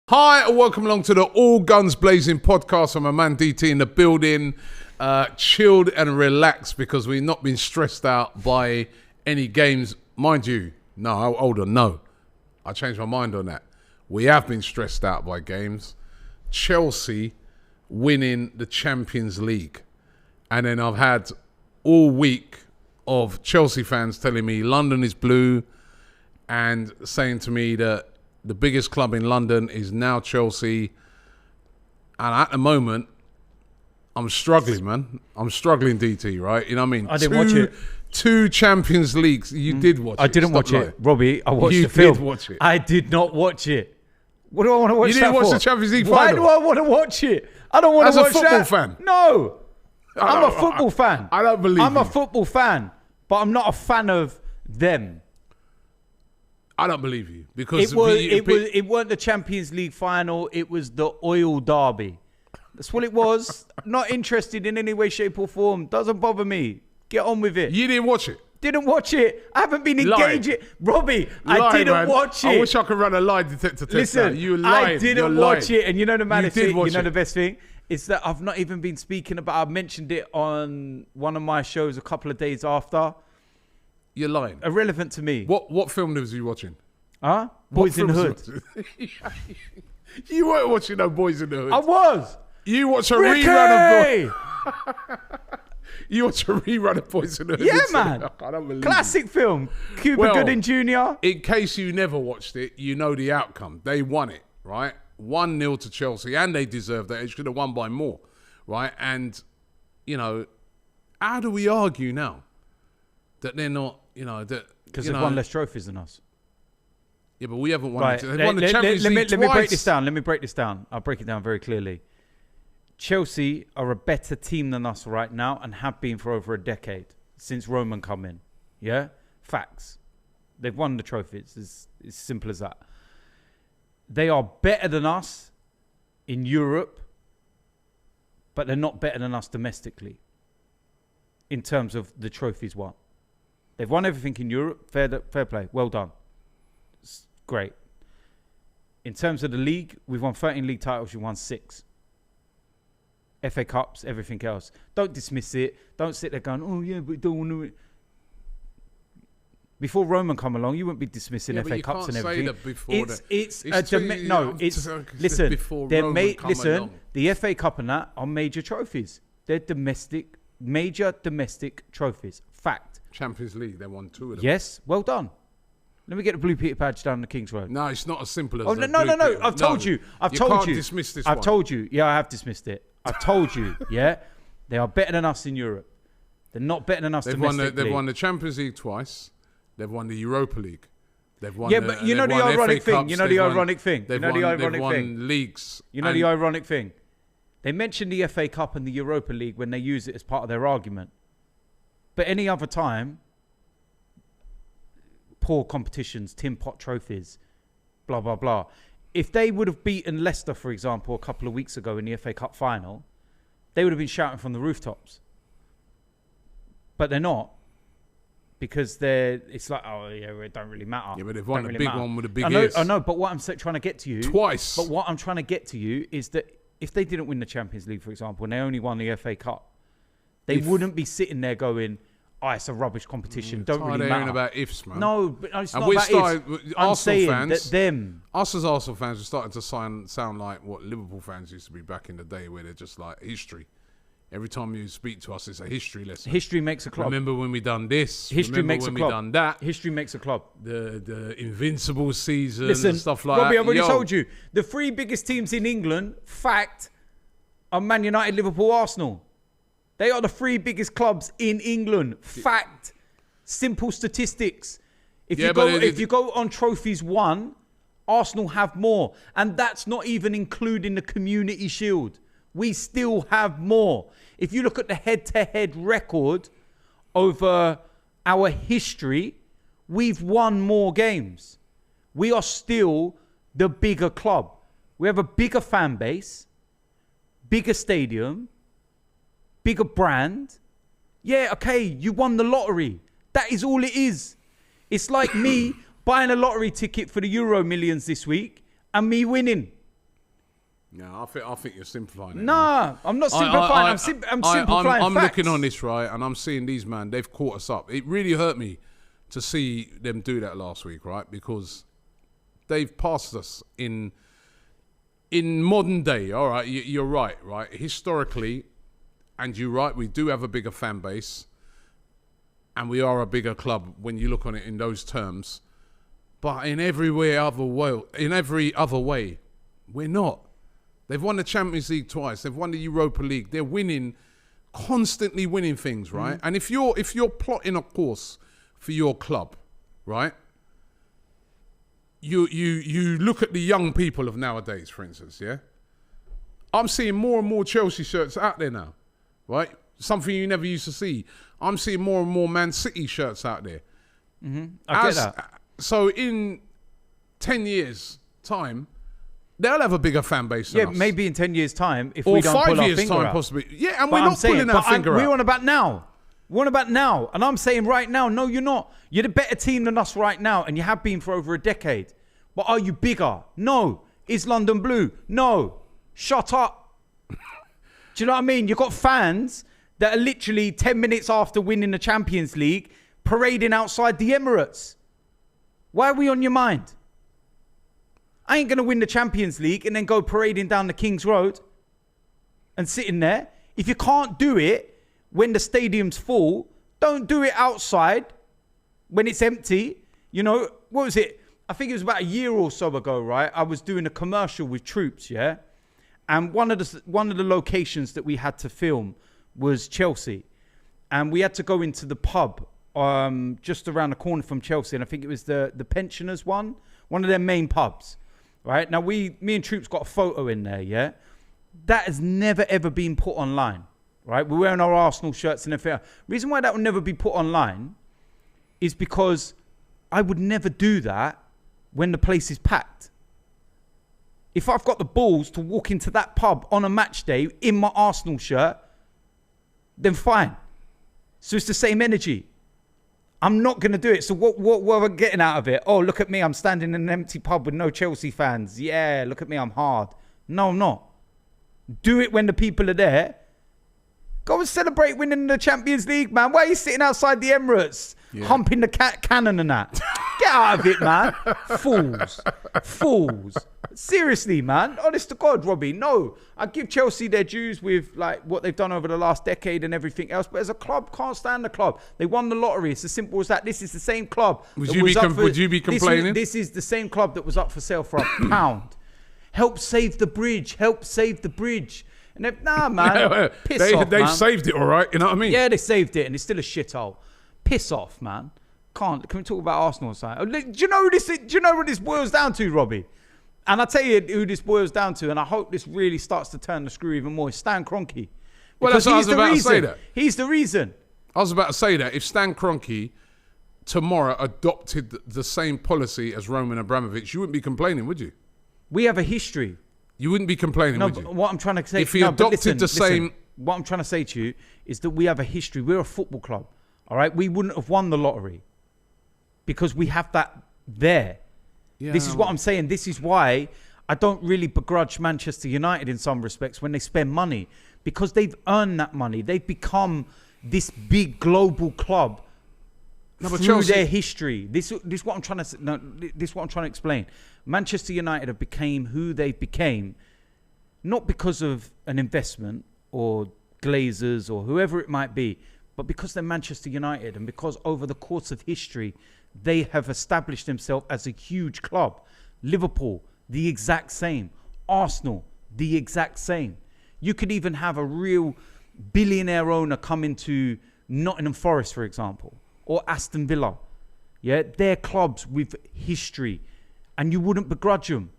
Hi, and welcome along to the All Guns Blazing podcast. I'm a man DT in the building, chilled and relaxed because we've not been stressed out by any games. Mind you, no, hold on, no. I changed my mind on that. We have been stressed out by games. Chelsea winning the Champions League. And then I've had all week of Chelsea fans telling me London is blue and saying to me that the biggest club in London is now Chelsea. And at the moment, I'm struggling, man. I'm struggling, DT, right? You know what I mean? I didn't watch it. Two Champions Leagues. You did watch it. I didn't watch it. Robbie, I watched the film. You did watch it. I did not watch it. What do I want to watch that for? You didn't watch the Champions League final? Why do I want to watch it? I don't want to watch that. As a football fan? No. I'm a football fan. I don't believe I'm a football fan, but I'm not a fan of them. I don't believe you because it weren't the Champions League final. It was the oil derby. That's what it was. Not interested in any way, shape, or form. Doesn't bother me. Get on with it. You didn't watch it. Didn't watch it. I haven't been engaging. Robbie, I didn't watch it. I wish I could run a lie detector test. Listen, you lied. I didn't watch it. And you know the the best thing is that I've not even been speaking about. I mentioned it on one of my shows a couple of days after. You're lying. Irrelevant to me. What film was you watching? Huh? Boys in the Hood. You weren't watching no Boys in the Hood. I was. You watch a rerun of You watch a rerun of Boys in the Hood. Yeah, man. I don't believe Classic film. Cuba Gooding Jr. In case you never watched it, you know the outcome. They won it, right? 1-0 to Chelsea, and they deserved that. They should have won by more, right? And, you know, how do we argue now that they're not, because they've won less trophies than us. Yeah, but we haven't won. Right. They've won the Champions League twice. Let me break this down. Let me break this down. I'll break it down very clearly. Chelsea are a better team than us right now and have been for over a decade since Roman come in. Yeah? Facts. They've won the trophies. It's simple as that. They are better than us in Europe, but they're not better than us domestically in terms of the trophies won. They've won everything in Europe. Fair play. Well done. It's great. In terms of the league, we've won 13 league titles. We won 6. FA Cups, everything else. Don't dismiss it. Don't sit there going, oh, yeah, but don't want to. Before Roman come along, you wouldn't be dismissing FA Cups and everything. Listen, the FA Cup and that are major trophies. They're major domestic trophies. Fact. Champions League, they won 2 of them. Yes, well done. Let me get the Blue Peter badge down the King's Road. No, it's not as simple as No. I've told you. You can't dismiss this one. I've told you. Yeah, I have dismissed it. I've told you. Yeah, they are better than us in Europe. They're not better than us domestically. They've won the Champions League twice. They've won the Europa League. They've won. Yeah, but you know the ironic thing. You know the ironic thing. They've won leagues. You know the ironic thing. They mention the FA Cup and the Europa League when they use it as part of their argument. But any other time, poor competitions, tin pot trophies, blah, blah, blah. If they would have beaten Leicester, for example, a couple of weeks ago in the FA Cup final, they would have been shouting from the rooftops. But they're not. Because it's like, oh, yeah, it don't really matter. Yeah, but they've won a big one with a big ears. I know, but what I'm trying to get to you... Twice. But what I'm trying to get to you is that if they didn't win the Champions League, for example, and they only won the FA Cup, they wouldn't be sitting there going, oh, it's a rubbish competition. Don't really matter. About ifs, man. No, but it's not about ifs. I'm saying that them... Us as Arsenal fans are starting to sound like what Liverpool fans used to be back in the day, where they're just like history. Every time you speak to us, it's a history lesson. History makes a club. Remember when we done this? History makes a club. We done that? History makes a club. The Invincible season and stuff like Robbie, that. I've already told you. The 3 biggest teams in England, fact, are Man United, Liverpool, Arsenal. They are the 3 biggest clubs in England. Fact. Simple statistics. If you go on trophies won, Arsenal have more. And that's not even including the Community Shield. We still have more. If you look at the head-to-head record over our history, we've won more games. We are still the bigger club. We have a bigger fan base, bigger stadium, bigger brand. Yeah, okay, you won the lottery. That is all it is. It's like me buying a lottery ticket for the Euro Millions this week and me winning. No, I think you're simplifying it. Nah, I'm not simplifying. I'm simplifying I'm facts. looking on this, right, and I'm seeing these, man, they've caught us up. It really hurt me to see them do that last week, right? Because they've passed us in modern day. All right, you're right? Historically, and you're right, we do have a bigger fan base, and we are a bigger club when you look on it in those terms. But in every other way, we're not. They've won the Champions League twice. They've won the Europa League. They're winning, constantly winning things, right? And if you're plotting a course for your club, right? You look at the young people of nowadays, for instance, yeah? I'm seeing more and more Chelsea shirts out there now, right? Something you never used to see. I'm seeing more and more Man City shirts out there. I get that. So in 10 years' time, they'll have a bigger fan base than us. Yeah, maybe in 10 years' time, if or we don't 5 pull our years' finger time, out. possibly. Yeah, and But we're not pulling our finger out. We're on about now. We're on about now. And I'm saying right now, no, you're not. You're the better team than us right now, and you have been for over a decade. But are you bigger? No. Is London blue? No. Shut up. Do you know what I mean? You've got fans that are literally 10 minutes after winning the Champions League parading outside the Emirates. Why are we on your mind? I ain't going to win the Champions League and then go parading down the King's Road and sitting there. If you can't do it when the stadium's full, don't do it outside when it's empty. You know, what was it? I think it was about a year or so ago, right? I was doing a commercial with Troops, yeah? And one of the locations that we had to film was Chelsea. And we had to go into the pub just around the corner from Chelsea. And I think it was the Pensioners one of their main pubs. Right? Now, me and Troops got a photo in there, yeah? That has never, ever been put online, right? We're wearing our Arsenal shirts and everything. Reason why that will never be put online is because I would never do that when the place is packed. If I've got the balls to walk into that pub on a match day in my Arsenal shirt, then fine. So it's the same energy. I'm not going to do it. So what are we getting out of it? Oh, look at me. I'm standing in an empty pub with no Chelsea fans. Yeah, look at me. I'm hard. No, I'm not. Do it when the people are there. Go and celebrate winning the Champions League, man. Why are you sitting outside the Emirates, humping the cannon and that? Get out of it, man. Fools. Seriously, man. Honest to God, Robbie. No, I give Chelsea their dues with like what they've done over the last decade and everything else. But as a club, can't stand the club. They won the lottery. It's as simple as that. This is the same club. Would you be complaining? This is the same club that was up for sale for £1. Help save the bridge. And they're, nah, man. Piss off, They've man. saved it, all right. You know what I mean? Yeah, they saved it, and it's still a shithole. Piss off, man. Can we talk about Arsenal or something? Do you know what this boils down to, Robbie? And I'll tell you who this boils down to, and I hope this really starts to turn the screw even more. It's Stan Kroenke. Well, that's what I was about to say that. He's the reason. I was about to say that. If Stan Kroenke tomorrow adopted the same policy as Roman Abramovich, you wouldn't be complaining, would you? We have a history. You wouldn't be complaining, would you? But what I'm trying to say... If he adopted the same... What I'm trying to say to you is that we have a history. We're a football club, all right? We wouldn't have won the lottery because we have that there. Yeah, this is what I'm saying. This is why I don't really begrudge Manchester United in some respects when they spend money, because they've earned that money. They've become this big global club through Chelsea, their history. This is what I'm trying to. No, this is what I'm trying to explain. Manchester United have became who they became, not because of an investment or Glazers or whoever it might be, but because they're Manchester United, and because over the course of history, they have established themselves as a huge club. Liverpool, the exact same. Arsenal, the exact same. You could even have a real billionaire owner come into Nottingham Forest, for example, or Aston Villa. Yeah, they're clubs with history, and you wouldn't begrudge them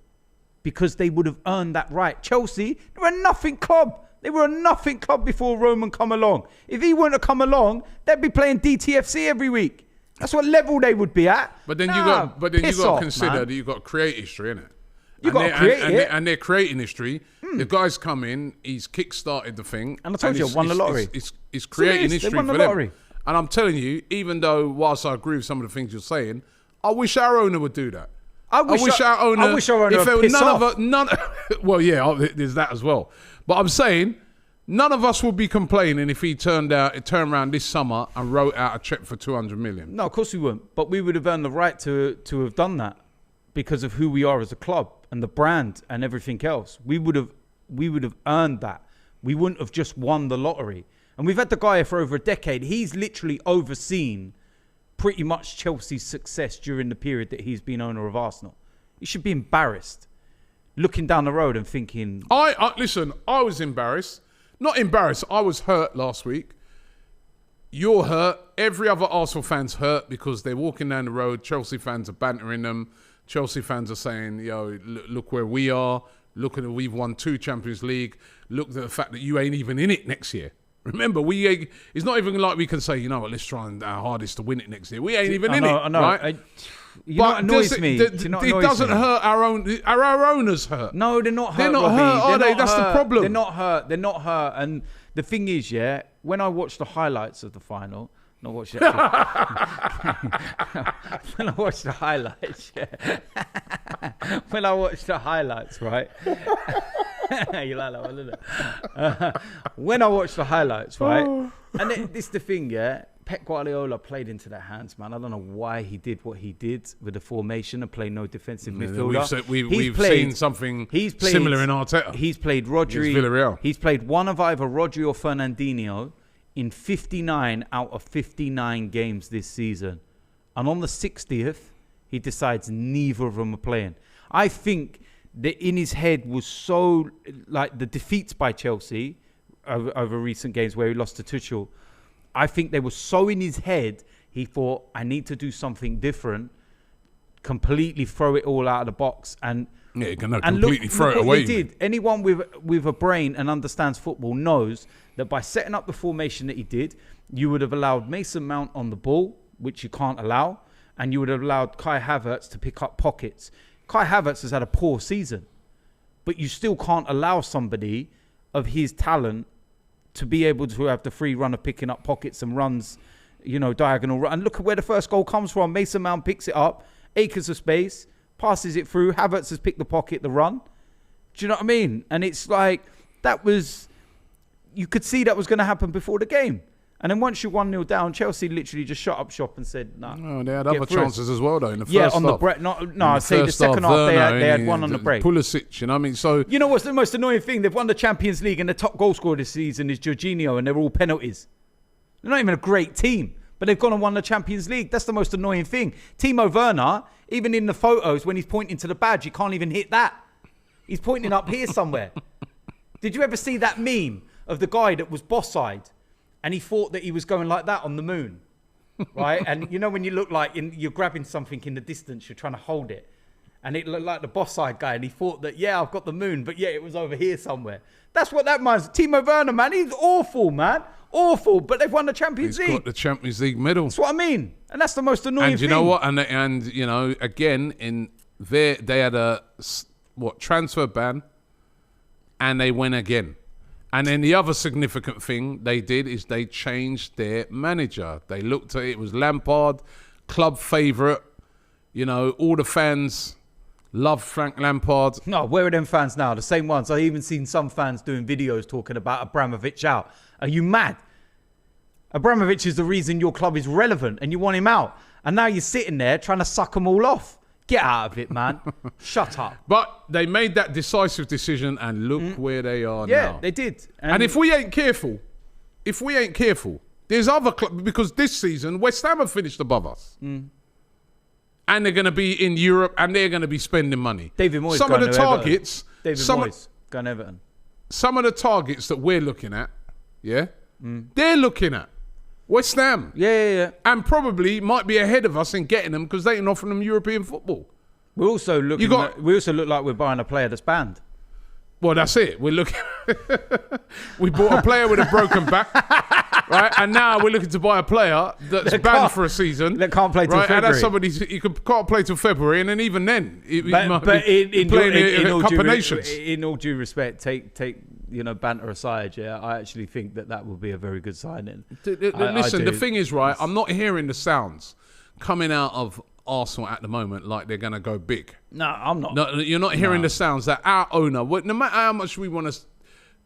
because they would have earned that right. Chelsea, they were a nothing club. They were a nothing club before Roman come along. If he wouldn't have come along, they'd be playing DTFC every week. That's what level they would be at. But then you got to consider that you've got to create history, innit? You got to create it. And they're creating history. The guy's come in, he's kick-started the thing. And I told you, won the lottery. It's creating history for them. Lottery. And I'm telling you, even though whilst I agree with some of the things you're saying, I wish our owner would do that. I wish our owner if there were piss none off. of none. Well, yeah, there's that as well. But I'm saying none of us would be complaining if he turned around this summer and wrote out a check for 200 million. No, of course we wouldn't. But we would have earned the right to have done that because of who we are as a club and the brand and everything else. We would have earned that. We wouldn't have just won the lottery. And we've had the guy here for over a decade. He's literally overseen pretty much Chelsea's success during the period that he's been owner of Arsenal. He should be embarrassed, looking down the road and thinking... Listen, I was embarrassed. Not embarrassed. I was hurt last week. You're hurt. Every other Arsenal fan's hurt because they're walking down the road. Chelsea fans are bantering them. Chelsea fans are saying, look where we are. Look at it. We've won 2 Champions League. Look at the fact that you ain't even in it next year. Remember, it's not even like we can say, you know what, let's try our hardest to win it next year. We ain't even in it. I know. Right? You know what annoys me? It doesn't hurt our own. Our owners hurt. No, they're not hurt. They're not hurt, are they? That's the problem. They're not hurt. They're not hurt. And the thing is, when I watched the highlights of the final, not watched it. When I watched the highlights, when I watched the highlights, right? You like that one, isn't it? When I watched the highlights, right? And this is the thing, Pep Guardiola played into their hands, man. I don't know why he did what he did with the formation and play no defensive midfielder. We've seen something similar in Arteta. He's played Rodri. Villarreal. He's played one of either Rodri or Fernandinho in 59 out of 59 games this season. And on the 60th, he decides neither of them are playing. I think that in his head was so, like the defeats by Chelsea over recent games where he lost to Tuchel, I think they were so in his head, he thought, I need to do something different, completely throw it all out of the box. And you're going to completely throw it away. He did. Anyone with a brain and understands football knows that by setting up the formation that he did, you would have allowed Mason Mount on the ball, which you can't allow, and you would have allowed Kai Havertz to pick up pockets. Kai Havertz has had a poor season, but you still can't allow somebody of his talent to be able to have the free run of picking up pockets and runs, diagonal run. And look at where the first goal comes from. Mason Mount picks it up, acres of space, passes it through. Havertz has picked the pocket, the run. Do you know what I mean? And it's like, you could see that was going to happen before the game. And then once you're 1-0 down, Chelsea literally just shut up shop and said, "No." Nah, they had other chances as well, though. In the first half. On the break. I'd say the second half they had one on the break. Pulisic, you know what I mean? So you know what's the most annoying thing? They've won the Champions League and the top goal scorer this season is Jorginho, and they're all penalties. They're not even a great team, but they've gone and won the Champions League. That's the most annoying thing. Timo Werner, even in the photos when he's pointing to the badge, he can't even hit that. He's pointing up here somewhere. Did you ever see that meme of the guy that was boss-eyed? And he thought that he was going like that on the moon, right? And you know when you look like you're grabbing something in the distance, you're trying to hold it. And it looked like the boss-eyed guy. And he thought that, I've got the moon, but it was over here somewhere. That's what that means. Timo Werner, man, he's awful, man. Awful, but they've won the Champions League. He's got the Champions League medal. That's what I mean. And that's the most annoying thing. And you know what? And again, they had a, transfer ban, and they went again. And then the other significant thing they did is they changed their manager. They looked at it was Lampard, club favourite. All the fans love Frank Lampard. No, where are them fans now? The same ones. I've even seen some fans doing videos talking about Abramovich out. Are you mad? Abramovich is the reason your club is relevant and you want him out. And now you're sitting there trying to suck them all off. Get out of it, man. Shut up. But they made that decisive decision and look where they are now. Yeah, they did. And if we ain't careful, there's other clubs, because this season, West Ham have finished above us. And they're going to be in Europe and they're going to be spending money. David Moyes Some of the targets. Moyes going to Everton. Some of the targets that we're looking at, they're looking at West Ham. Yeah. And probably might be ahead of us in getting them because they can offer them European football. We also look like we're buying a player that's banned. Well, that's it. We're looking. We bought a player with a broken back, right? And now we're looking to buy a player that's banned for a season. That can't play till February. And that's somebody can't play till February, and then even then, in all due respect, take banter aside, I actually think that will be a very good signing. Listen, the thing is, right, I'm not hearing the sounds coming out of Arsenal at the moment like they're going to go big. No, I'm not. No, you're not hearing the sounds that our owner, no matter how much we want to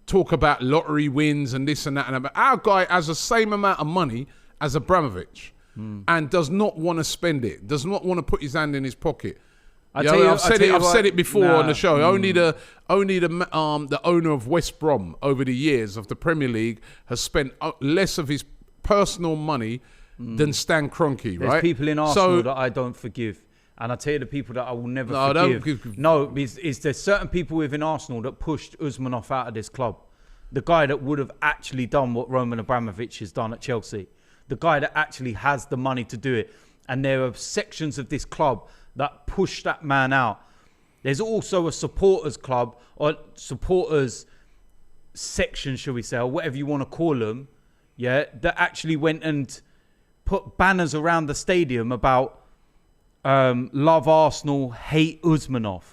talk about lottery wins and this and that, but our guy has the same amount of money as Abramovich and does not want to spend it, does not want to put his hand in his pocket. I've said it before on the show. Only the owner of West Brom over the years of the Premier League has spent less of his personal money than Stan Kroenke. There's people in Arsenal that I don't forgive. And I tell you the people that I will never forgive. No, is there certain people within Arsenal that pushed Usmanov out of this club? The guy that would have actually done what Roman Abramovich has done at Chelsea. The guy that actually has the money to do it. And there are sections of this club that push that man out. There's also a supporters club or supporters section, shall we say, or whatever you want to call them, that actually went and put banners around the stadium about love Arsenal, hate Usmanov.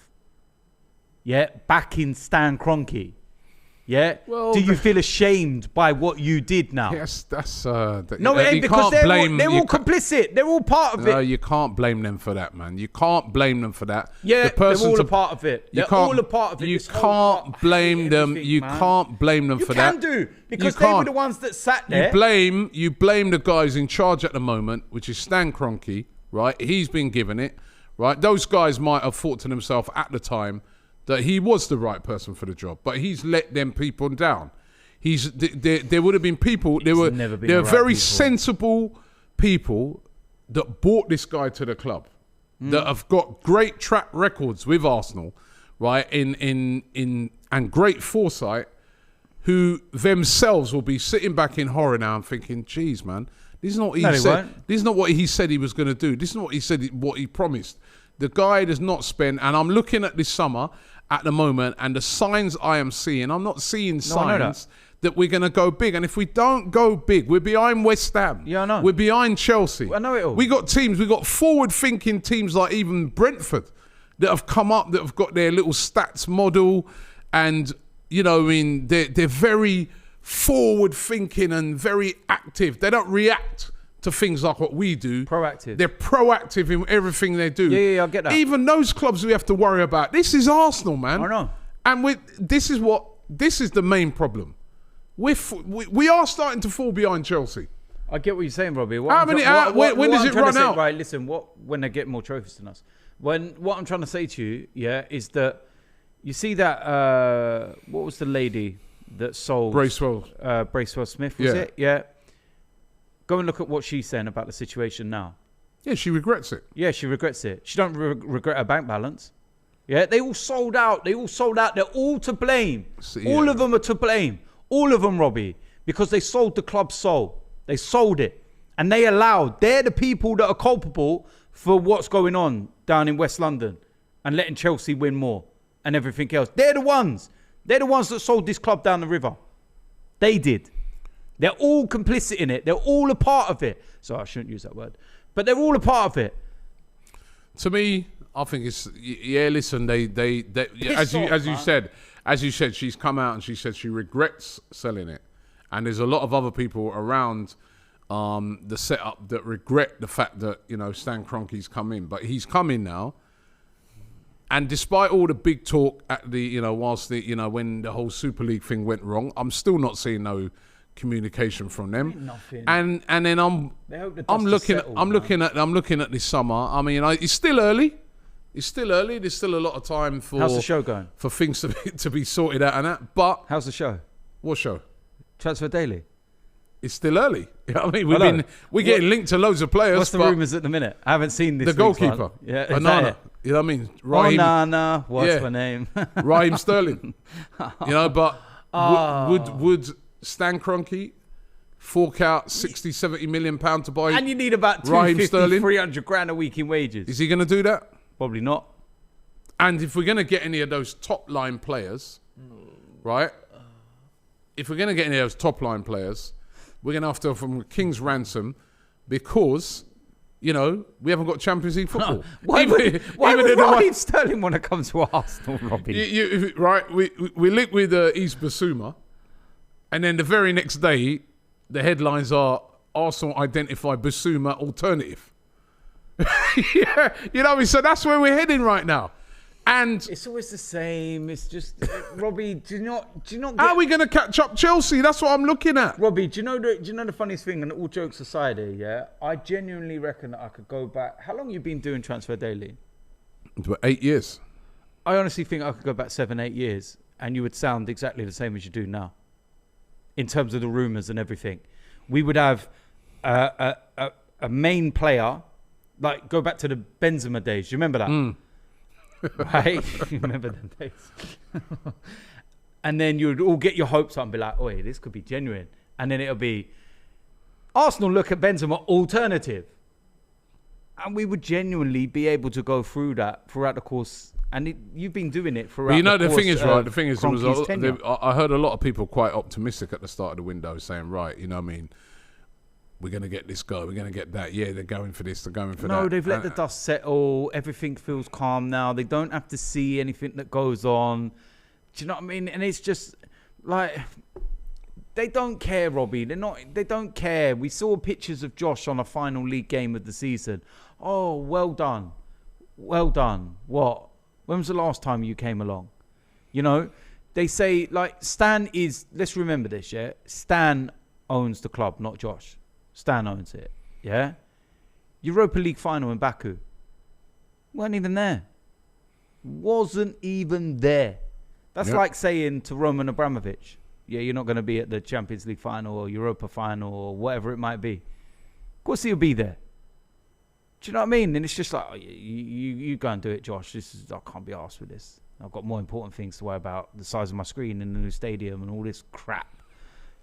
Back in Stan Kroenke. Well, do you feel ashamed by what you did now? Yes, that's... no, it ain't, because they're all complicit. They're all part of it. No, you can't blame them for that, man. You can't blame them for that. Yeah, they're all a part of it. They're all a part of it. You can't blame them. You can't blame them for that. You can do, because they were the ones that sat there. You blame the guys in charge at the moment, which is Stan Kroenke, right? He's been given it, right? Those guys might have thought to themselves at the time that he was the right person for the job, but he's let them people down. There would have been people. There were very sensible people that brought this guy to the club, that have got great track records with Arsenal, right? And great foresight, who themselves will be sitting back in horror now and thinking, "Geez, man, this is not what he said. This is not what he said he was going to do. This is not what he said. What he promised." The guy does not spend, and I'm looking at this summer at the moment, and the signs I am seeing, I'm not seeing signs that we're going to go big. And if we don't go big, we're behind West Ham. Yeah, I know. We're behind Chelsea. I know it all. We got forward-thinking teams like even Brentford that have come up, that have got their little stats model, and they're very forward-thinking and very active. They don't react to things like what we do. Proactive. They're proactive in everything they do. Yeah, I get that. Even those clubs we have to worry about. This is Arsenal, man. I know. And this is the main problem. We are starting to fall behind Chelsea. I get what you're saying, Robbie. When does it run out? Right, listen, when they get more trophies than us. What I'm trying to say to you, is that you see that, what was the lady that sold... Bracewell Smith, was it? Yeah. Go and look at what she's saying about the situation now. Yeah, she regrets it. Yeah, she regrets it. She don't regret her bank balance. Yeah, they all sold out. They're all to blame. All of them are to blame. All of them, Robbie, because they sold the club's soul. They sold it. And they're the people that are culpable for what's going on down in West London and letting Chelsea win more and everything else. They're the ones. They're the ones that sold this club down the river. They did. They're all complicit in it. They're all a part of it. So I shouldn't use that word. But they're all a part of it. To me, I think it's... Yeah, listen, they as you said, she's come out and she said she regrets selling it. And there's a lot of other people around the setup that regret the fact that, Stan Kroenke's come in. But he's come in now. And despite all the big talk at the, whilst the, when the whole Super League thing went wrong, I'm still not seeing no communication from them. Nothing. And then I'm looking at this summer. I mean, it's still early. There's still a lot of time for... How's the show going? For things to be sorted out and that. But... How's the show? What show? Transfer Daily. It's still early. I mean, we're getting linked to loads of players. What's the rumours at the minute? I haven't seen this. The goalkeeper. One. Yeah, Onana. You know what I mean? Raheem, Onana. What's her name? Raheem Sterling. But would Stan Kroenke fork out 60, 70 million pounds to buy? And you need about 250, 300 grand a week in wages. Is he going to do that? Probably not. And if we're going to get any of those top line players, right? If we're going to get any of those top line players, we're going to have to offer them a king's ransom because, we haven't got Champions League football. Why would Raheem Sterling want to come to Arsenal, Robbie? Right, we link with East Basuma, and then the very next day, the headlines are Arsenal identify Basuma alternative. Yeah, you know what I mean? So that's where we're heading right now. And It's always the same. It's just, Robbie, do you not get... how are we going to catch up Chelsea? That's what I'm looking at. Robbie, do you know the funniest thing, and all jokes aside here, yeah? I genuinely reckon that I could go back... How long you been doing Transfer Daily? For 8 years. I honestly think I could go back 7-8 years and you would sound exactly the same as you do now. In terms of the rumours and everything. We would have a main player, like go back to the Benzema days. Do you remember that? Right? You remember them days? And then you'd all get your hopes up and be like, "Oi, this could be genuine." And then it'll be Arsenal look at Benzema alternative. And we would genuinely be able to go through that throughout the course. And you've been doing it throughout the course. The thing is, right, the thing is, Kroenke's I heard a lot of people quite optimistic at the start of the window saying, right, you know what I mean, we're going to get this guy, we're going to get that. Yeah, they're going for this, they're going for that. No, they've let the dust settle. Everything feels calm now. They don't have to see anything that goes on. Do you know what I mean? And it's just like, they don't care, Robbie. They don't care. We saw pictures of Josh on a final league game of the season. Oh, well done. Well done. What? When was the last time you came along? You know, they say, like, Stan is, let's remember this, yeah? Stan owns the club, not Josh. Stan owns it, yeah? Europa League final in Baku. Weren't even there. Wasn't even there. That's like saying to Roman Abramovich, yeah, you're not going to be at the Champions League final or Europa final or whatever it might be. Of course he'll be there. Do you know what I mean? And it's just like, oh, you go and do it, Josh. I can't be arsed with this. I've got more important things to worry about. The size of my screen in the new stadium and all this crap.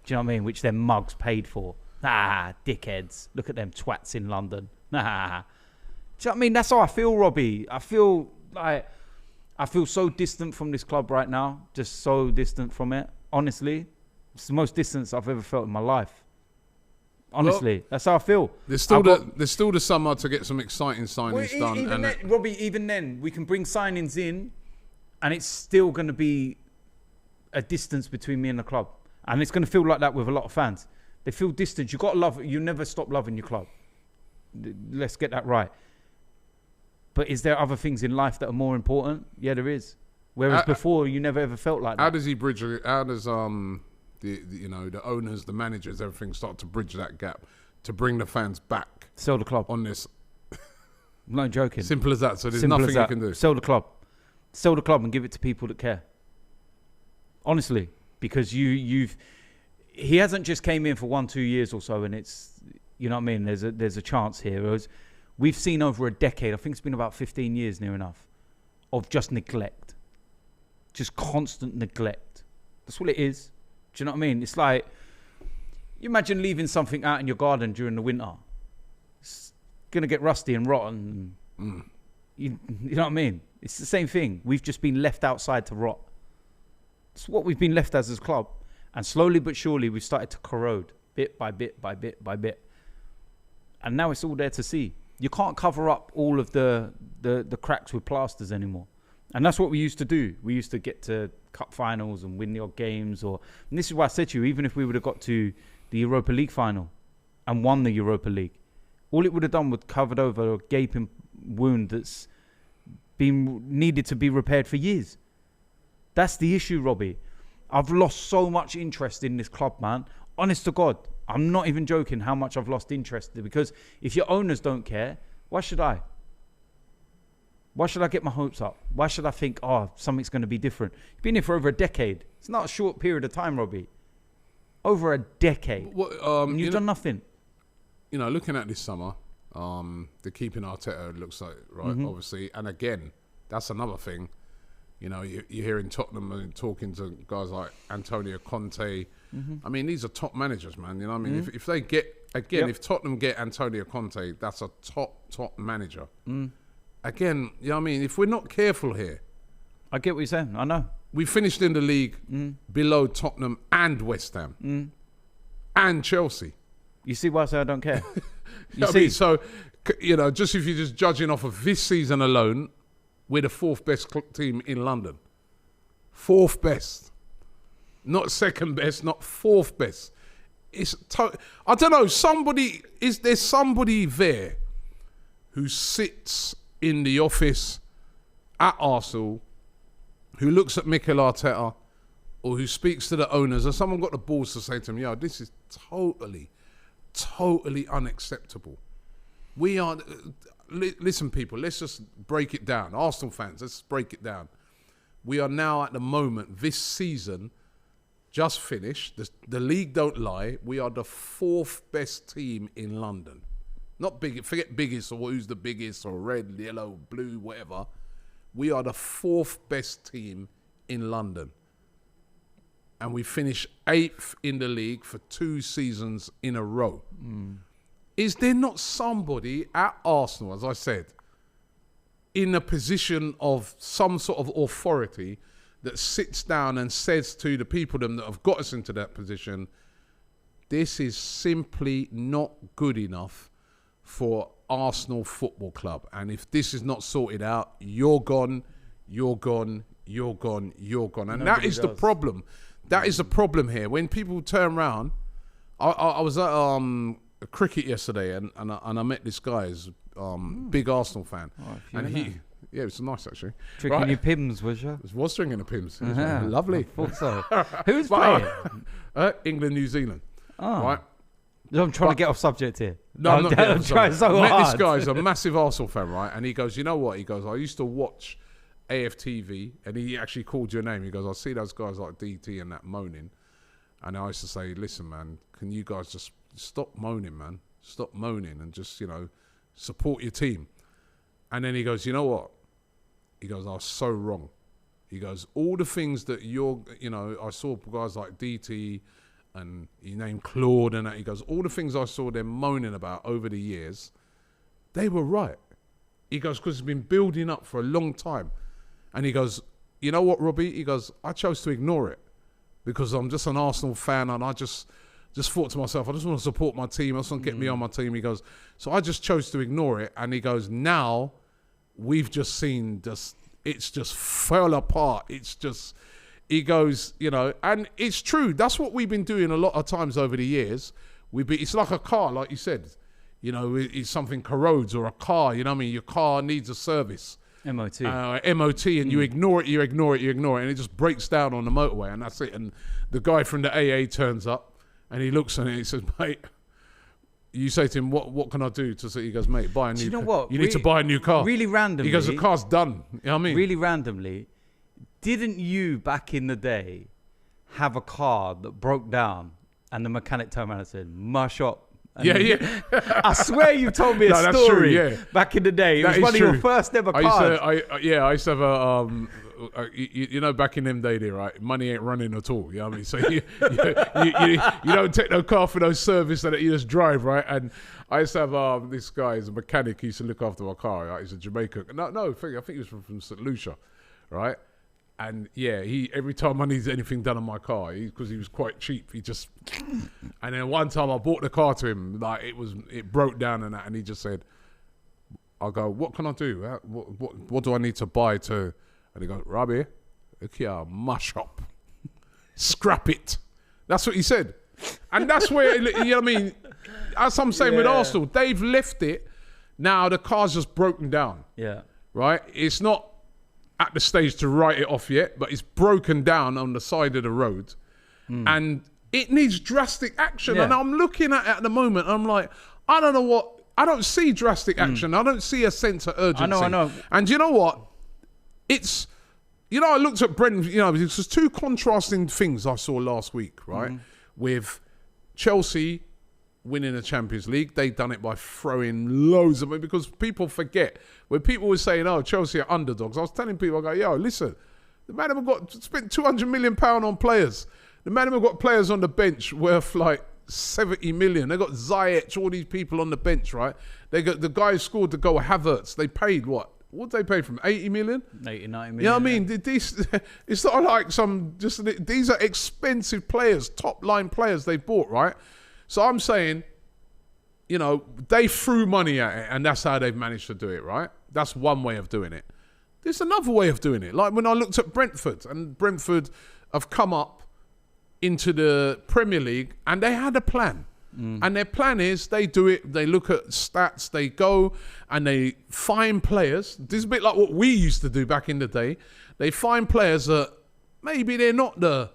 Do you know what I mean? Which their mugs paid for. Dickheads. Look at them twats in London. Do you know what I mean? That's how I feel, Robbie. I feel so distant from this club right now. Just so distant from it. Honestly, it's the most distance I've ever felt in my life. Honestly, that's how I feel. There's still the summer to get some exciting signings done. Robbie, even then, we can bring signings in, and it's still going to be a distance between me and the club, and it's going to feel like that with a lot of fans. They feel distant. You got to love it. You never stop loving your club. Let's get that right. But is there other things in life that are more important? Yeah, there is. Whereas before, you never ever felt like that. How does he bridge? How does the owners, the managers, everything start to bridge that gap to bring the fans back? Sell the club on this. I'm not joking. Simple as that. So there's nothing you can do. Sell the club and give it to people that care. Honestly, because he hasn't just came in for 1-2 years or so, and it's, you know what I mean. There's a chance here. We've seen over a decade. I think it's been about 15 years, near enough, of just neglect, just constant neglect. That's what it is. Do you know what I mean? It's like, you imagine leaving something out in your garden during the winter. It's going to get rusty and rotten. You know what I mean? It's the same thing. We've just been left outside to rot. It's what we've been left as a club. And slowly but surely, we've started to corrode bit by bit by bit by bit. And now it's all there to see. You can't cover up all of the cracks with plasters anymore. And that's what we used to do. We used to get to cup finals and win the odd games. And this is why I said to you, even if we would have got to the Europa League final and won the Europa League, all it would have done was covered over a gaping wound that's been needed to be repaired for years. That's the issue, Robbie. I've lost so much interest in this club, man. Honest to God, I'm not even joking how much I've lost interest. Because if your owners don't care, why should I? Why should I get my hopes up? Why should I think, something's going to be different? You've been here for over a decade. It's not a short period of time, Robbie. Over a decade. And you've done nothing. You know, looking at this summer, the keeping Arteta looks like, right, obviously. And again, that's another thing. You know, you're hearing Tottenham and talking to guys like Antonio Conte. I mean, these are top managers, man. You know what I mean? If they get, again, if Tottenham get Antonio Conte, that's a top manager. Again, you know what I mean? If we're not careful here. I get what you're saying. I know. We finished in the league below Tottenham and West Ham and Chelsea. You see why I say I don't care? You see? I mean, so, you know, just if you're just judging off of this season alone, we're the fourth best team in London. Fourth best. Not second best, not fourth best. I don't know, is there somebody there who sits in the office at Arsenal, who looks at Mikel Arteta, or who speaks to the owners, and someone got the balls to say to him, yo, this is totally unacceptable. We are, listen people, let's just break it down. Arsenal fans, let's break it down. We are now at the moment, this season, just finished. The league don't lie. We are the 4th best team in London. Not big, forget biggest or who's the biggest or red, yellow, blue, whatever. We are the 4th best team in London. And we finished 8th in the league for 2 seasons in a row. Is there not somebody at Arsenal, as I said, in a position of some sort of authority that sits down and says to the people that have got us into that position, this is simply not good enough for Arsenal Football Club. And if this is not sorted out, you're gone, you're gone, you're gone, you're gone. And that is the problem. That is the problem here. When people turn around, I was at cricket yesterday and I met this guy, who's big Arsenal fan. And he... Yeah, it was nice actually. Drinking your Pims, was you? I was drinking the Pims. It was lovely. I thought so. Who's playing? England, New Zealand. Oh. Right. I'm trying to get off subject here. No, I'm not. I'm trying so I met hard. this guy. He's a massive Arsenal fan, right? And he goes, you know what? He goes, I used to watch AFTV, and he actually called your name. He goes, I see those guys like DT and that moaning, and I used to say, listen, man, can you guys just stop moaning, man? Stop moaning and just, support your team. And then he goes, you know what? He goes, I was so wrong. He goes, all the things that I saw guys like DT and he named Claude and that. He goes, all the things I saw them moaning about over the years, they were right. He goes, because it's been building up for a long time. And he goes, you know what, Robbie? He goes, I chose to ignore it because I'm just an Arsenal fan and I just thought to myself, I just want to support my team. I just want to get me on my team. He goes, so I just chose to ignore it. And he goes, now we've just seen it's just fell apart. It's just, he goes, and it's true. That's what we've been doing a lot of times over the years. It's like a car, like you said, it's something corrodes or a car, your car needs a service. MOT. MOT, and you ignore it, and it just breaks down on the motorway, and that's it. And the guy from the AA turns up, and he looks at it and he says, mate, you say to him, what can I do? He goes, mate, buy a new car. You know what? You need to buy a new car. Really randomly. He goes, the car's done. You know what I mean? Really randomly, didn't you back in the day have a car that broke down and the mechanic turned around and said, my shop? And yeah. I swear you told me a that's story true, yeah. back in the day. It That was is one true. of your first ever cars. I used to have a, back in them days, right? Money ain't running at all. You know what I mean? So you don't take no car for no service that you just drive, right? And I used to have this guy, he's a mechanic, he used to look after my car, right? He's a Jamaican. I think he was from St. Lucia, right? And yeah, every time I needed anything done on my car, because he was quite cheap, he just. And then one time I bought the car to him, like it broke down and that, and he just said, "I go, what can I do? What do I need to buy to?" And he goes, "Robbie, look here, mash up, scrap it." That's what he said, and that's where you know what I mean. As I'm saying with Arsenal, they've left it. Now the car's just broken down. Yeah. Right. It's not at the stage to write it off yet, but it's broken down on the side of the road, and it needs drastic action. Yeah. And I'm looking at the moment, I'm like, I don't see drastic action. I don't see a sense of urgency. I know. And you know what? It's, I looked at Brentford, there's two contrasting things I saw last week, right? With Chelsea winning the Champions League. They done it by throwing loads of it, because people forget. When people were saying, oh, Chelsea are underdogs, I was telling people, I go, yo, listen, the man have spent £200 million on players. The man have got players on the bench worth like 70 million. They got Ziyech, all these people on the bench, right? They got the guy who scored the goal, Havertz. They paid what? What did they pay from? 80 million? 80, 90 million. You know what I mean? It's not like these are expensive players, top line players they bought, right? So I'm saying, they threw money at it, and that's how they've managed to do it, right? That's one way of doing it. There's another way of doing it. Like when I looked at Brentford, and Brentford have come up into the Premier League, and they had a plan. And their plan is they do it, they look at stats, they go and they find players. This is a bit like what we used to do back in the day. They find players that maybe they're not the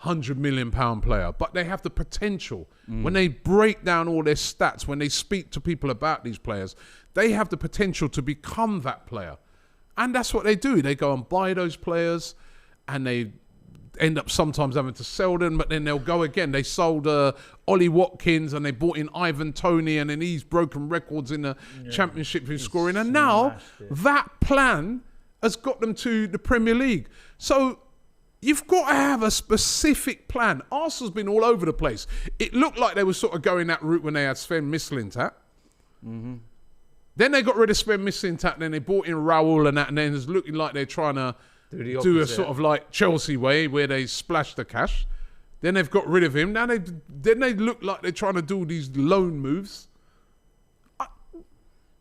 £100 million player, but they have the potential. When they break down all their stats, when they speak to people about these players, they have the potential to become that player. And that's what they do. They go and buy those players, and they end up sometimes having to sell them, but then they'll go again. They sold Ollie Watkins, and they bought in Ivan Toney, and then he's broken records in the championship in scoring. And now that plan has got them to the Premier League. So you've got to have a specific plan. Arsenal's been all over the place. It looked like they were sort of going that route when they had Sven Mislintat. Then they got rid of Sven Mislintat, then they bought in Raul and that, and then it's looking like they're trying to do a sort of like Chelsea way where they splash the cash. Then they've got rid of him. Now they look like they're trying to do these loan moves.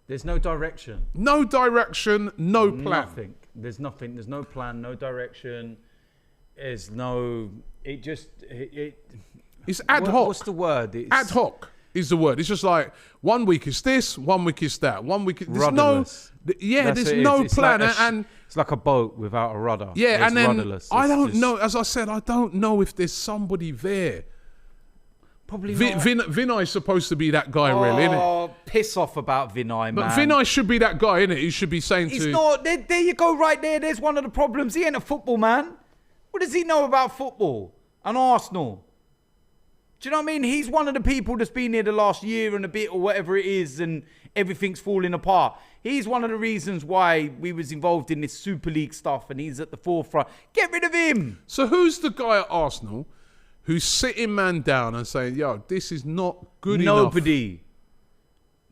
There's no direction. No direction, no plan. Nothing. There's nothing. There's no plan, no direction. There's no... It's ad hoc. What's the word? Ad hoc is the word. It's just like 1 week is this, 1 week is that. 1 week is... There's rudderless. There's no plan. Like it's like a boat without a rudder. Yeah, it's and then rudderless. I don't know. As I said, I don't know if there's somebody there. Probably not. Vinay's supposed to be that guy, really, isn't it? Oh, piss off about Vinay, man. But Vinay should be that guy, innit? He should be saying He's not. There you go, right there. There's one of the problems. He ain't a football man. What does he know about football and Arsenal? Do you know what I mean? He's one of the people that's been here the last year and a bit or whatever it is, and everything's falling apart. He's one of the reasons why we was involved in this Super League stuff, and he's at the forefront. Get rid of him. So who's the guy at Arsenal who's sitting man down and saying, yo, this is not good enough? Nobody.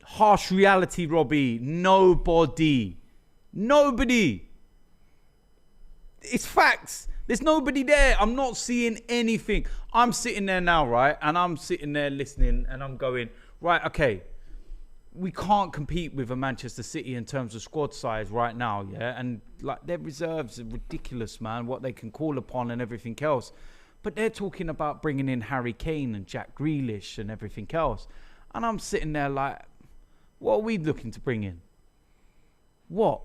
Harsh reality, Robbie. Nobody. It's facts. There's nobody there. I'm not seeing anything. I'm sitting there now, right? And I'm sitting there listening, and I'm going, right, okay, we can't compete with a Manchester City in terms of squad size right now, yeah? And like their reserves are ridiculous, man, what they can call upon and everything else. But they're talking about bringing in Harry Kane and Jack Grealish and everything else. And I'm sitting there like, what are we looking to bring in? What?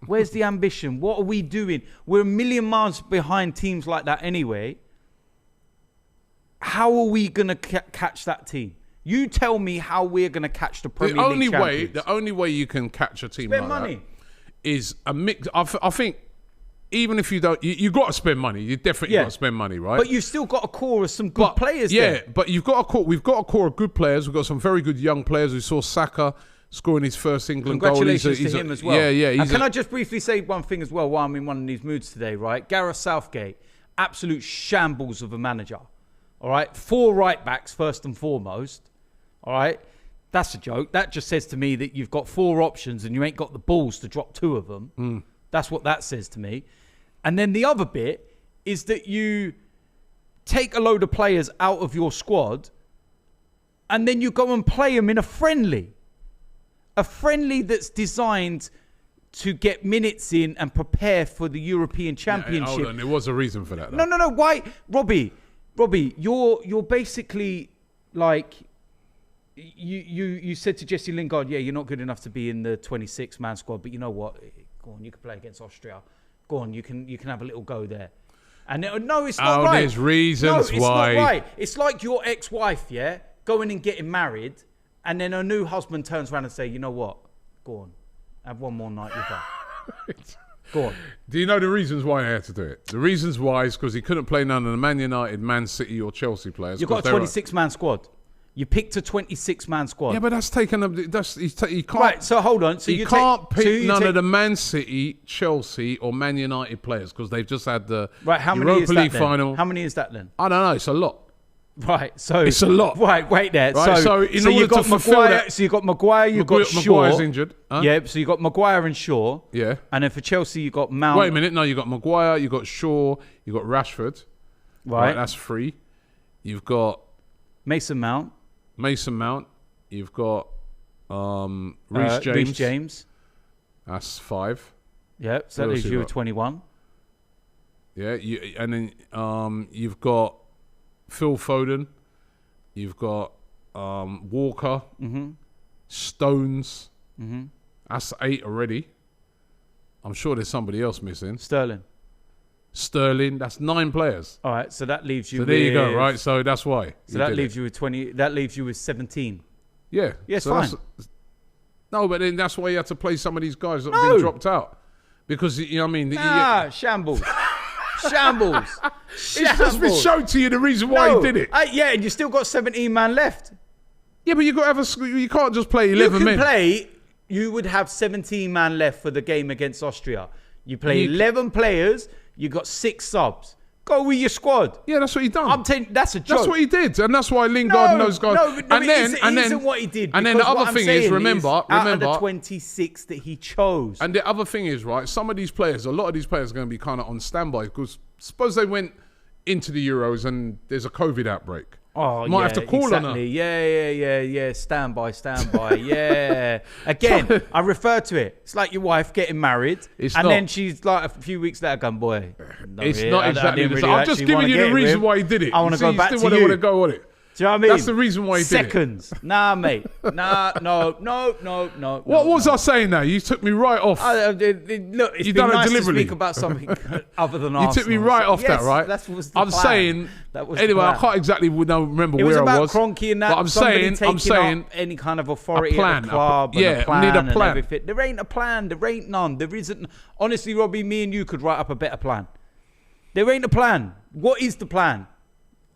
Where's the ambition? What are we doing? We're a million miles behind teams like that anyway. How are we going to catch that team? You tell me how we're going to catch the Premier League champions. The only way you can catch a team Spend like money. that is a mix. I think even if you don't, you got to spend money. You definitely got to spend money, right? But you've still got a core of some good players there. Yeah, but you've got a core. We've got a core of good players. We've got some very good young players. We saw Saka scoring his first England goal. Congratulations to him as well. Yeah. And can I just briefly say one thing as well while I'm in one of these moods today, right? Gareth Southgate, absolute shambles of a manager. All right? 4 right backs first and foremost. All right? That's a joke. That just says to me that you've got 4 options and you ain't got the balls to drop 2 of them. That's what that says to me. And then the other bit is that you take a load of players out of your squad and then you go and play them in a friendly. A friendly that's designed to get minutes in and prepare for the European Championship. Hold on, there was a reason for that. Though. No. Why, Robbie? You're basically like you said to Jesse Lingard, yeah, you're not good enough to be in the 26-man squad, but you know what? Go on, you can play against Austria. Go on, you can have a little go there. And no, it's not right. There's reasons why. It's not right. It's like your ex-wife, yeah, going and getting married. And then her new husband turns around and say, you know what? Go on. Have one more night with her. Go on. Do you know the reasons why I had to do it? The reasons why is because he couldn't play none of the Man United, Man City or Chelsea players. You've got a 26-man squad. You picked a 26-man squad. Yeah, but that's taken up... He can't... Right, so hold on. So you can't pick none of the Man City, Chelsea or Man United players because they've just had the Europa League final. How many is that then? I don't know. It's a lot. Right, so it's a lot. Right, wait there. Right, so you got Maguire. So you got Maguire. You got Shaw. Maguire's injured. Huh? Yeah. So you got Maguire and Shaw. Yeah. And then for Chelsea, you got Mount. Wait a minute. No, you got Maguire. You got Shaw. You got Rashford. Right. That's 3. You've got Mason Mount. You've got Reece James. That's 5. Yeah. So that leaves you with 21. Yeah. And then you've got Phil Foden You've got Walker, Stones. That's 8 already. I'm sure there's somebody else missing. Sterling. That's 9 players. All right, so that leaves you. So there you go, right? So that's why. So that leaves you with 20. That leaves you with 17. Yeah. Yeah, it's so fine. No, but then that's why you have to play some of these guys that have been dropped out. Because, you know what I mean? Shambles. Shambles. It's just been shown to you the reason why he did it. Yeah, and you still got 17 man left. Yeah, but you got to have you can't just play 11 men. You would have 17 man left for the game against Austria. You play 11 players, you got 6 subs. Go with your squad. Yeah, that's what he done. I'm telling you, that's a joke. That's what he did, and that's why Lingard and those guys. It isn't what he did. And then the other thing is, remember, out of the 26 that he chose. And the other thing is, right, some of these players, a lot of these players are going to be kind of on standby because suppose they went into the Euros and there's a COVID outbreak. Oh, might have to call on her. Yeah. Stand by. Yeah. Again, I refer to it. It's like your wife getting married, then she's like a few weeks later going, boy. It's not exactly the same. I'm just giving you the reason why he did it. I want to go back to you. You still want to go on it. Do you know what I mean? That's the reason why he did it. Seconds. Nah, mate. Nah, no. What was I saying now? You took me right off. Look, it's been nice to speak about something other than Arsenal. You took me right off that, right? That was the I'm plan. Saying, anyway, I can't exactly remember where I was. It was about Kroenke and that. But I'm saying any kind of authority plan, at the club need a plan. And everything. There ain't a plan. There ain't none. There isn't. Honestly, Robbie, me and you could write up a better plan. There ain't a plan. What is the plan?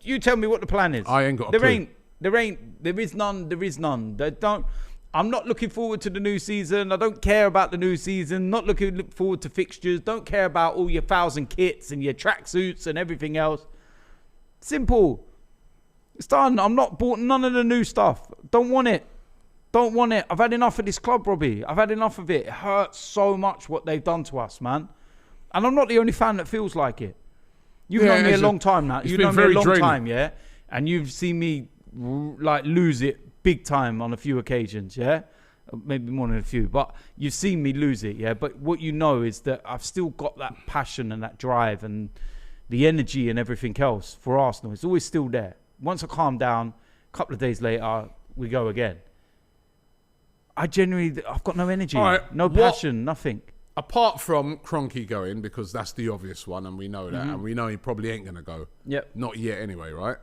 You tell me what the plan is. I ain't got a clue. There is none. I'm not looking forward to the new season. I don't care about the new season. Not looking forward to fixtures. Don't care about all your 1,000 kits and your tracksuits and everything else. Simple. It's done. I'm not bought none of the new stuff. Don't want it. I've had enough of this club, Robbie. I've had enough of it. It hurts so much what they've done to us, man. And I'm not the only fan that feels like it. You've known me a long time now. You've known me a long time, yeah? And you've seen me like lose it big time on a few occasions, yeah? Maybe more than a few, but you've seen me lose it, yeah? But what you know is that I've still got that passion and that drive and the energy and everything else for Arsenal. It's always still there. Once I calm down, a couple of days later, we go again. I've got no energy, no passion, nothing. Apart from Kroenke going, because that's the obvious one, and we know that, and we know he probably ain't going to go. Yep. Not yet anyway, right?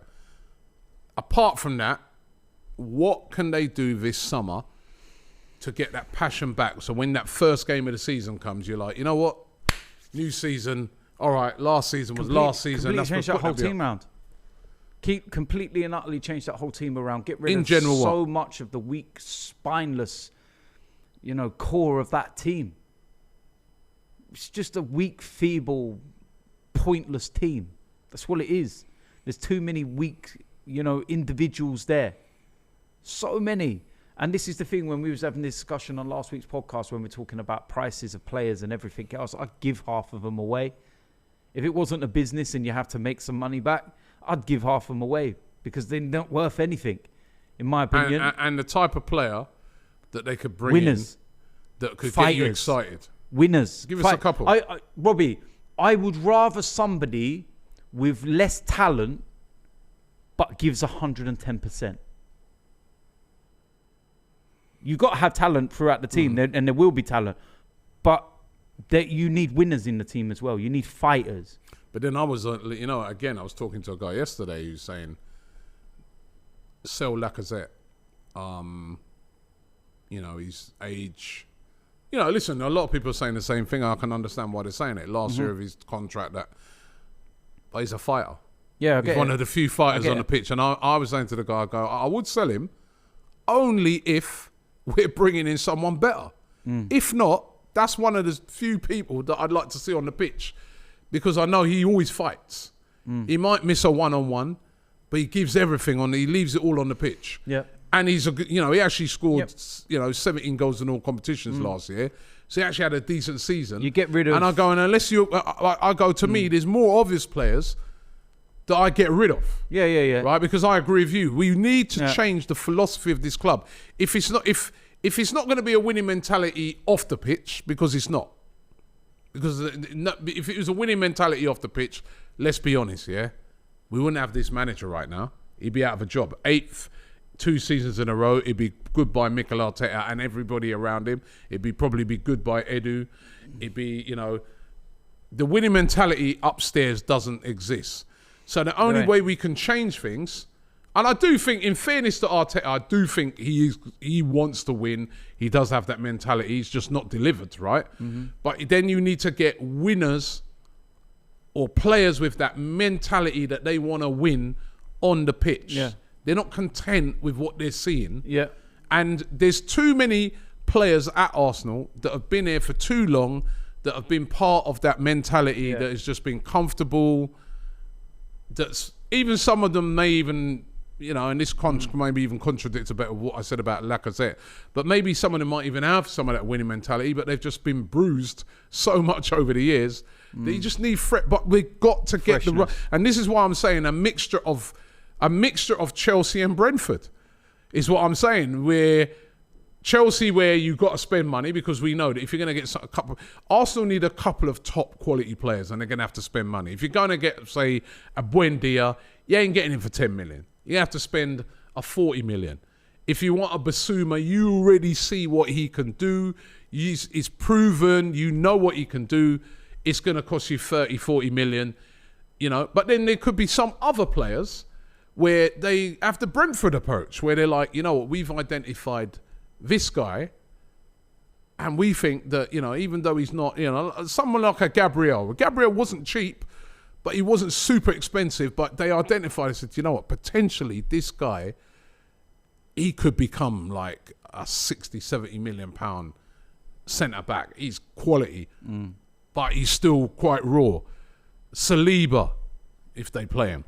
Apart from that, what can they do this summer to get that passion back? So when that first game of the season comes, you're like, you know what? New season. All right, last season was last season. Completely change that whole team around. Completely and utterly change that whole team around. Get rid of so much of the weak, spineless, core of that team. It's just a weak, feeble, pointless team. That's what it is. There's too many weak, individuals there. So many. And this is the thing when we was having this discussion on last week's podcast when we're talking about prices of players and everything else, I'd give half of them away. If it wasn't a business and you have to make some money back, I'd give half of them away because they're not worth anything, in my opinion. And the type of player that they could bring Winners. In that could Fighters. get you excited. Winners. Give us a couple. Robbie, I would rather somebody with less talent but gives 110%. You got to have talent throughout the team, and there will be talent, but you need winners in the team as well. You need fighters. But then I was, again, I was talking to a guy yesterday who's saying, sell Lacazette. His age. Listen, a lot of people are saying the same thing. I can understand why they're saying it. Last year of his contract, but he's a fighter. Yeah, he's one of the few fighters on the pitch. And I was saying to the guy, I would sell him only if we're bringing in someone better. If not, that's one of the few people that I'd like to see on the pitch because I know he always fights. He might miss a one-on-one, but he gives everything he leaves it all on the pitch. Yeah. And he's he actually scored, 17 goals in all competitions last year. So he actually had a decent season. You get rid of... And I go, and unless to me, there's more obvious players that I get rid of. Yeah. Right? Because I agree with you. We need to change the philosophy of this club. If it's not going to be a winning mentality off the pitch, because it's not. Because if it was a winning mentality off the pitch, let's be honest, we wouldn't have this manager right now. he'd be out of a job. 8th, 2 seasons in a row. It'd be goodbye Mikel Arteta and everybody around him. It'd probably be goodbye Edu. It'd be, the winning mentality upstairs doesn't exist. So the only way we can change things, and I do think, in fairness to Arteta, I do think he wants to win. He does have that mentality. He's just not delivered, right? Mm-hmm. But then you need to get winners or players with that mentality that they want to win on the pitch. Yeah. They're not content with what they're seeing. Yeah. And there's too many players at Arsenal that have been here for too long, that have been part of that mentality that has just been comfortable. That's even some of them may even, and this maybe even contradicts a bit of what I said about Lacazette, but maybe some of them might even have some of that winning mentality, but they've just been bruised so much over the years that you just need but we've got to get the right. And this is why I'm saying a mixture of Chelsea and Brentford is what I'm saying. Where Chelsea, where you've got to spend money, because we know that if you're going to get a couple, Arsenal need a couple of top quality players, and they're going to have to spend money. If you're going to get, say, a Buendia, you ain't getting him for 10 million. You have to spend a 40 million. If you want a Basuma, you already see what he can do. He's proven. You know what he can do. It's going to cost you 30, 40 million, But then there could be some other players where they have the Brentford approach, where they're like, what, we've identified this guy, and we think that, even though he's not, someone like a Gabriel wasn't cheap, but he wasn't super expensive, but they identified and said, potentially this guy, he could become like a 60, 70 million pound centre back. He's quality, but he's still quite raw. Saliba, if they play him,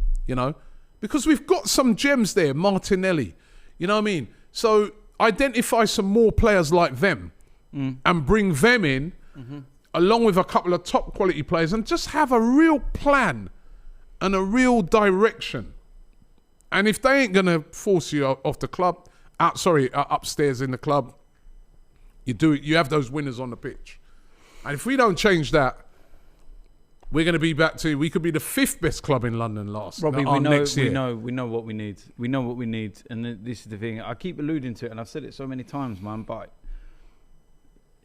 because we've got some gems there. Martinelli, you know what I mean? So identify some more players like them and bring them in along with a couple of top quality players, and just have a real plan and a real direction. And if they ain't going to force you off the club, upstairs in the club, you have those winners on the pitch. And if we don't change that, we're going to be we could be the 5th best club in London Robbie, next year. We know what we need. We know what we need. And this is the thing. I keep alluding to it, and I've said it so many times, man, but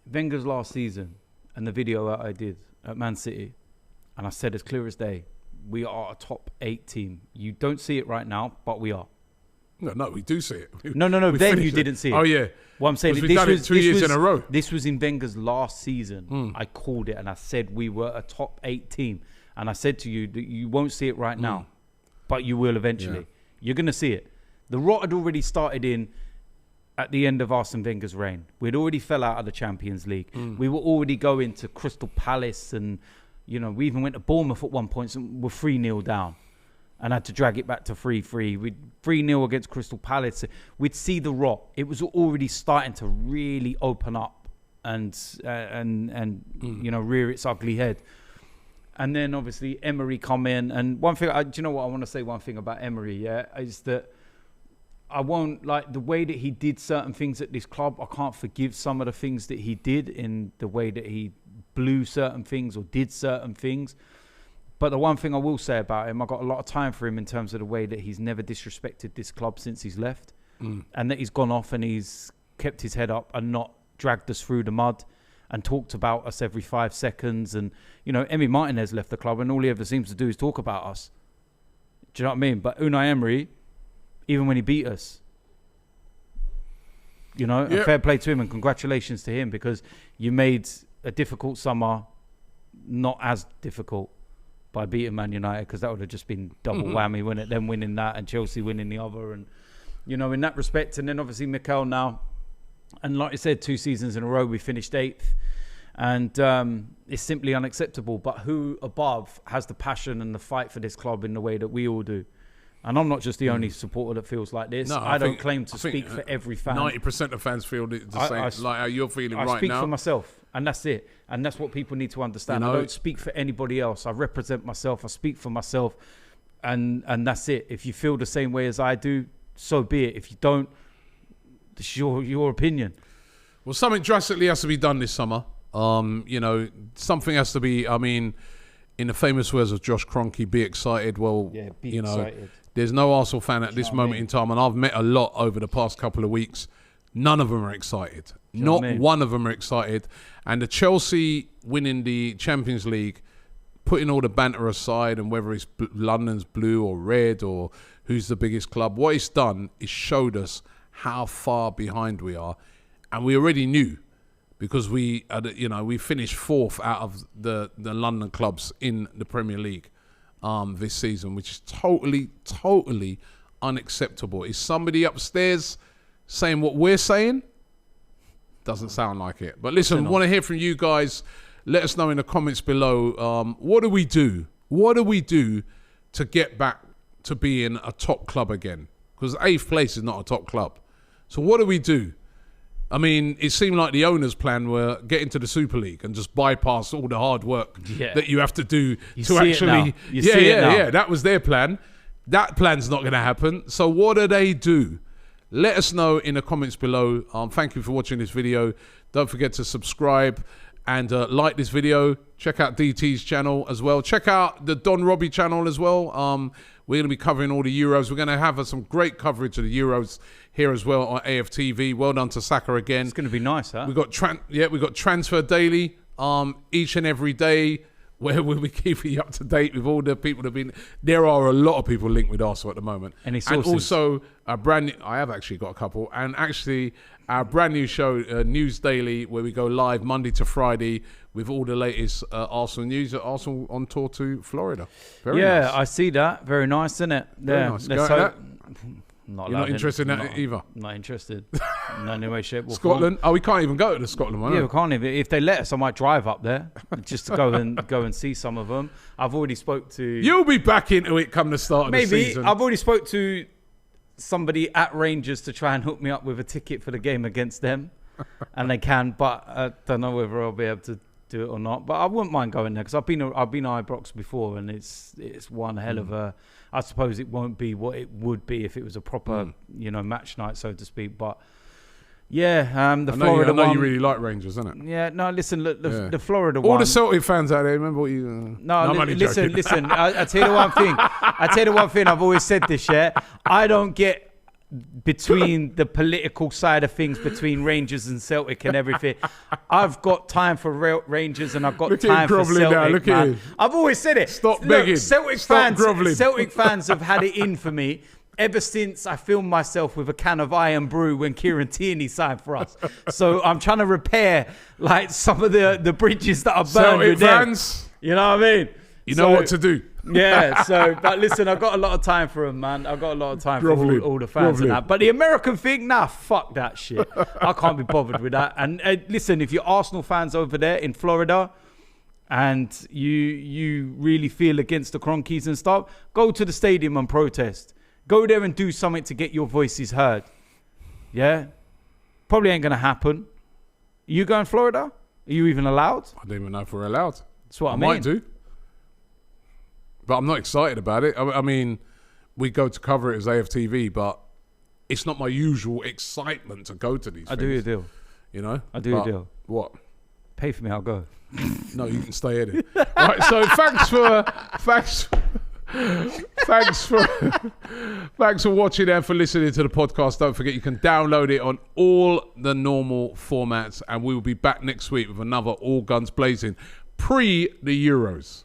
Wenger's last season and the video that I did at Man City, and I said as clear as day, we are a top 8 team. You don't see it right now, but we are. No, we do see it. No. Then you didn't see it. Oh, yeah. What I'm saying, we've done it 2 years in a row. This was in Wenger's last season. I called it, and I said we were a top 8 team. And I said to you that you won't see it right now, but you will eventually. Yeah. You're going to see it. The rot had already started at the end of Arsene Wenger's reign. We'd already fell out of the Champions League. We were already going to Crystal Palace, and we even went to Bournemouth at one point and were 3-0 down and had to drag it back to 3-3. We'd 3-0 against Crystal Palace. We'd see the rot. It was already starting to really open up and rear its ugly head. And then obviously Emery come in, and one thing, do you know what I want to say? One thing about Emery, is that I won't, like, the way that he did certain things at this club. I can't forgive some of the things that he did in the way that he blew certain things or did certain things. But the one thing I will say about him, I got a lot of time for him in terms of the way that he's never disrespected this club since he's left, and that he's gone off and he's kept his head up and not dragged us through the mud and talked about us every 5 seconds. And, Emi Martinez left the club and all he ever seems to do is talk about us. Do you know what I mean? But Unai Emery, even when he beat us, a fair play to him and congratulations to him, because you made a difficult summer not as difficult by beating Man United, because that would have just been double whammy, wouldn't it? Them winning that and Chelsea winning the other. And, in that respect. And then obviously Mikel now. And like I said, 2 seasons in a row, we finished 8th. And it's simply unacceptable. But who above has the passion and the fight for this club in the way that we all do? And I'm not just the only supporter that feels like this. No, I don't claim to speak for every fan. 90% of fans feel the same, like how you're feeling right now. I speak for myself, and that's it. And that's what people need to understand. I don't speak for anybody else. I represent myself. I speak for myself, and that's it. If you feel the same way as I do, so be it. If you don't, it's your opinion. Well, something drastically has to be done this summer. Something has to be, in the famous words of Josh Kroenke, be excited. Well, excited. There's no Arsenal fan at this moment in time, and I've met a lot over the past couple of weeks. None of them are excited. Not one of them are excited. And the Chelsea winning the Champions League, putting all the banter aside and whether it's London's blue or red or who's the biggest club, what it's done is showed us how far behind we are. And we already knew because we finished 4th out of the London clubs in the Premier League this season, which is totally unacceptable. Is somebody upstairs saying what we're saying? Doesn't sound like it. But listen, we want to hear from you guys. Let us know in the comments below. What do we do? What do we do to get back to being a top club again? Because 8th place is not a top club. So what do we do? I mean, it seemed like the owner's plan were get into the Super League and just bypass all the hard work that you have to do to actually. Yeah. That was their plan. That plan's not going to happen. So what do they do? Let us know in the comments below. Thank you for watching this video. Don't forget to subscribe and like this video. Check out DT's channel as well. Check out the Don Robbie channel as well. We're going to be covering all the Euros. We're going to have some great coverage of the Euros here as well on AFTV. Well done to Saka again. It's going to be nice, huh? We got Transfer Daily each and every day, where we'll be keeping you up to date with all the people that have been. There are a lot of people linked with Arsenal at the moment. Any sources? And also a brand new. I have actually got a couple, and actually our brand new show, News Daily, where we go live Monday to Friday with all the latest Arsenal news. Arsenal on tour to Florida. Very nice. I see that. Very nice, isn't it? Very nice. Let's hope. You're not interested in that either? Not interested. No, any way, shape, or Scotland? form. Oh, we can't even go to the Scotland one. Yeah, we can't even. If they let us, I might drive up there just to go and see some of them. I've already spoke to. You'll be back into it come the start of the season. Maybe. I've already spoke to somebody at Rangers to try and hook me up with a ticket for the game against them, and they can. But I don't know whether I'll be able to do it or not. But I wouldn't mind going there because I've been Ibrox before, and it's one hell of a. I suppose it won't be what it would be if it was a proper, match night, so to speak. But yeah, the Florida one. I know you really like Rangers, isn't it? Yeah, no, listen, look, the Florida one. All the Celtic fans out there, remember what you... listen. I tell you the one thing. I've always said this, yeah. I don't get between the political side of things between Rangers and Celtic and everything. I've got time for Rangers and I've got time for Celtic, man. I've always said it. Stop begging. Stop groveling. Celtic fans have had it in for me ever since I filmed myself with a can of Iron Brew when Kieran Tierney signed for us. So I'm trying to repair like some of the bridges that are burned Celtic with them. fans. You know what I mean? You know what to do. Yeah, but listen, I've got a lot of time for them, man. I've got a lot of time for all the fans and that. But the American thing, fuck that shit. I can't be bothered with that. And listen, if you're Arsenal fans over there in Florida and you really feel against the Cronkies and stuff, go to the stadium and protest. Go there and do something to get your voices heard. Yeah? Probably ain't going to happen. You going to Florida? Are you even allowed? I don't even know if we're allowed. That's what I mean. Might do. But I'm not excited about it. I mean, we go to cover it as AFTV, but it's not my usual excitement to go to these things. I do your deal. You know? I do your deal. What? Pay for me, I'll go. No, you can stay in it. Right, so thanks for watching and for listening to the podcast. Don't forget you can download it on all the normal formats, and we will be back next week with another All Guns Blazing pre the Euros.